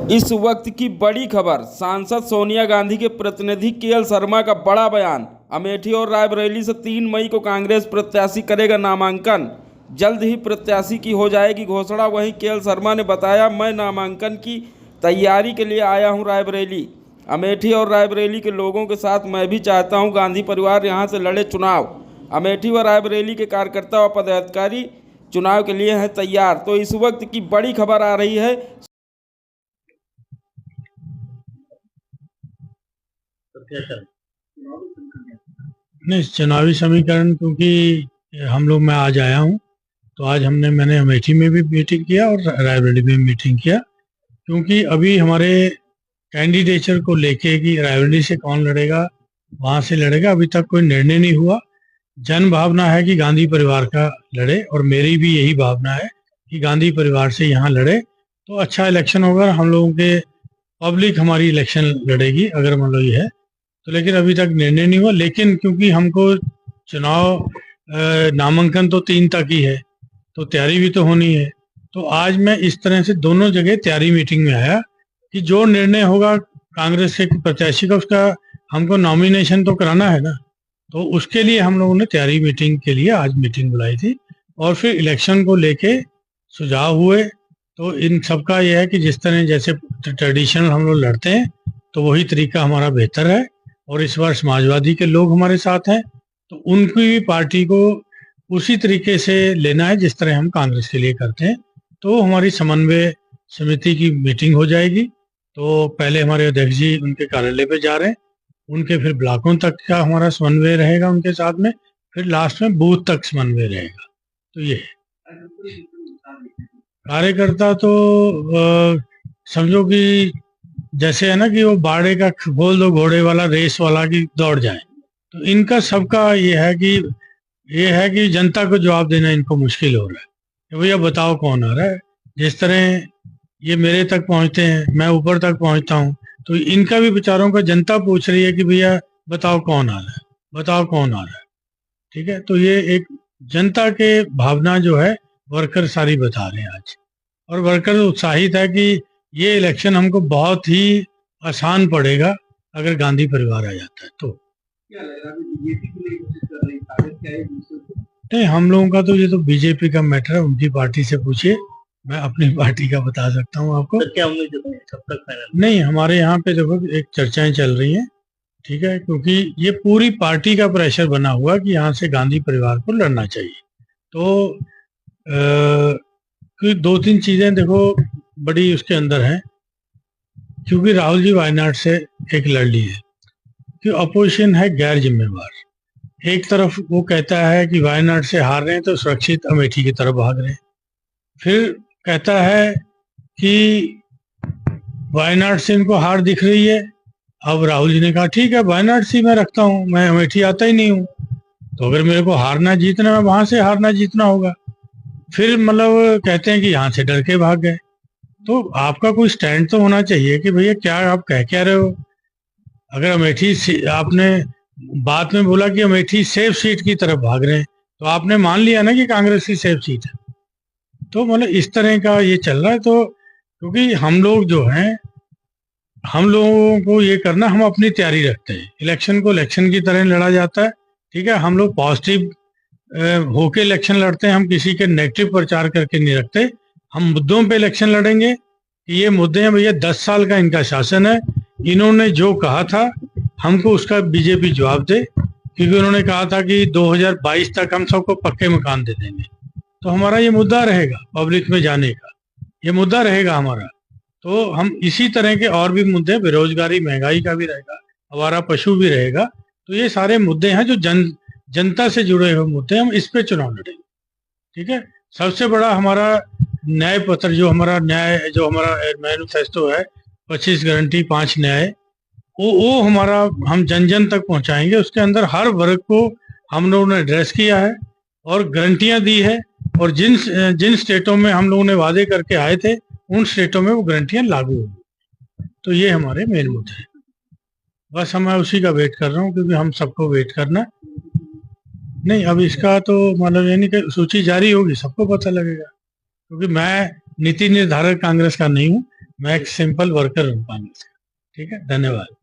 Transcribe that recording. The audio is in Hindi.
इस वक्त की बड़ी खबर, सांसद सोनिया गांधी के प्रतिनिधि केएल शर्मा का बड़ा बयान। अमेठी और रायबरेली से 3 मई को कांग्रेस प्रत्याशी करेगा नामांकन। जल्द ही प्रत्याशी की हो जाएगी घोषणा। वहीं केएल शर्मा ने बताया, मैं नामांकन की तैयारी के लिए आया हूं रायबरेली। अमेठी और रायबरेली के लोगों के साथ मैं भी चाहता हूं गांधी परिवार यहां से लड़े चुनाव। अमेठी व रायबरेली के कार्यकर्ता और पदाधिकारी चुनाव के लिए हैं तैयार। तो इस वक्त की बड़ी खबर आ रही है। नहीं, चुनावी समीकरण क्योंकि हम लोग, मैं आज आया हूँ तो आज मैंने अमेठी में भी मीटिंग किया और रायबरेली में मीटिंग किया, क्योंकि अभी हमारे कैंडिडेचर को लेके कि रायबरेली से कौन लड़ेगा, वहाँ से लड़ेगा, अभी तक कोई निर्णय नहीं हुआ। जन भावना है कि गांधी परिवार का लड़े और मेरी भी यही भावना है कि गांधी परिवार से यहाँ लड़े तो अच्छा इलेक्शन होगा। हम लोगों के पब्लिक हमारी इलेक्शन लड़ेगी अगर मान लो ये है तो, लेकिन अभी तक निर्णय नहीं हुआ। लेकिन क्योंकि हमको चुनाव नामांकन तो 3 तक ही है तो तैयारी भी तो होनी है, तो आज मैं इस तरह से दोनों जगह तैयारी मीटिंग में आया कि जो निर्णय होगा कांग्रेस के प्रत्याशी का, उसका हमको नॉमिनेशन तो कराना है ना, तो उसके लिए हम लोगों ने तैयारी मीटिंग के लिए आज मीटिंग बुलाई थी और फिर इलेक्शन को लेके सुझाव हुए। तो इन सबका यह है कि जिस तरह जैसे ट्रेडिशनल हम लोग लड़ते हैं तो वही तरीका हमारा बेहतर है, और इस बार समाजवादी के लोग हमारे साथ हैं तो उनकी भी पार्टी को उसी तरीके से लेना है जिस तरह हम कांग्रेस के लिए करते हैं। तो हमारी समन्वय समिति की मीटिंग हो जाएगी। तो पहले हमारे अध्यक्ष जी उनके कार्यालय पे जा रहे हैं, उनके फिर ब्लॉकों तक का हमारा समन्वय रहेगा उनके साथ में, फिर लास्ट में बूथ तक समन्वय रहेगा। तो ये कार्यकर्ता तो समझो कि जैसे है ना कि वो बाड़े का खोल दो घोड़े वाला, रेस वाला की दौड़ जाए, तो इनका सबका ये है कि जनता को जवाब देना इनको मुश्किल हो रहा है कि भैया बताओ कौन आ रहा है। जिस तरह ये मेरे तक पहुंचते हैं, मैं ऊपर तक पहुंचता हूं, तो इनका भी विचारों का जनता पूछ रही है कि भैया बताओ कौन आ रहा है, बताओ कौन आ रहा है। ठीक है, तो ये एक जनता के भावना जो है वर्कर सारी बता रहे हैं आज, और वर्कर उत्साहित है कि ये इलेक्शन हमको बहुत ही आसान पड़ेगा अगर गांधी परिवार आ जाता है तो। क्या लग रहा है बीजेपी के लिए कोशिश कर रही है, क्या है? नहीं, हम लोगों का तो ये तो बीजेपी का मैटर है, उनकी पार्टी से पूछिए, मैं अपनी पार्टी का बता सकता हूँ आपको। तो क्या उम्मीद है कब तक फाइनल? नहीं, हमारे यहाँ पे देखो एक चर्चाएं चल रही हैं, ठीक है, क्योंकि ये पूरी पार्टी का प्रेशर बना हुआ कि यहाँ से गांधी परिवार को लड़ना चाहिए। तो क्योंकि 2-3 चीजें देखो बड़ी उसके अंदर हैं, क्योंकि राहुल जी वायनाड से एक लड़ ली है कि अपोजिशन है गैर जिम्मेवार। एक तरफ वो कहता है कि वायनाड से हार रहे हैं तो सुरक्षित अमेठी की तरफ भाग रहे हैं, फिर कहता है कि वायनाड से इनको हार दिख रही है। अब राहुल जी ने कहा ठीक है वायनाड से मैं रखता हूँ, मैं अमेठी आता ही नहीं हूँ, तो अगर मेरे को हारना जीतना है वहां से हारना जीतना होगा। फिर मतलब कहते हैं कि यहाँ से डर के भाग गए। तो आपका कोई स्टैंड तो होना चाहिए कि भैया क्या आप कह रहे हो। अगर अमेठी आपने बात में बोला कि अमेठी सेफ सीट की तरफ भाग रहे हैं, तो आपने मान लिया ना कि कांग्रेस की सेफ सीट है। तो मतलब इस तरह का ये चल रहा है। तो क्योंकि हम लोग जो हैं, हम लोगों को ये करना, हम अपनी तैयारी रखते हैं, इलेक्शन को इलेक्शन की तरह लड़ा जाता है। ठीक है, हम लोग पॉजिटिव होके इलेक्शन लड़ते हैं, हम किसी के नेगेटिव प्रचार करके नहीं रखते। हम मुद्दों पे इलेक्शन लड़ेंगे कि ये मुद्दे हैं भैया, 10 साल का इनका शासन है, इन्होंने जो कहा था हमको उसका बीजेपी जवाब दे, क्योंकि उन्होंने कहा था कि 2022 तक हम सबको पक्के मकान दे देंगे। तो हमारा ये मुद्दा रहेगा, पब्लिक में जाने का ये मुद्दा रहेगा हमारा। तो हम इसी तरह के और भी मुद्दे, बेरोजगारी, महंगाई का भी रहेगा, आवारा पशु भी रहेगा। तो ये सारे मुद्दे हैं जो जनता से जुड़े हुए मुद्दे, हम इस पे चुनाव लड़ेंगे। ठीक है, सबसे बड़ा हमारा न्याय पत्र जो हमारा मैनिफेस्टो है, 25 गारंटी 5 न्याय, वो हमारा हम जन जन तक पहुंचाएंगे। उसके अंदर हर वर्ग को हम लोगों ने एड्रेस किया है और गारंटियां दी है, और जिन स्टेटों में हम लोगों ने वादे करके आए थे उन स्टेटों में वो गारंटियां लागू होगी। तो ये हमारे मेन मुद्दे हैं। बस मैं उसी का वेट कर रहा हूँ, क्योंकि हम सबको वेट करना नहीं। अब इसका तो मतलब यानी कि सूची जारी होगी, सबको पता लगेगा, क्योंकि मैं नीति निर्धारक कांग्रेस का नहीं हूँ, मैं एक सिंपल वर्कर हूँ कांग्रेस का। ठीक है, धन्यवाद।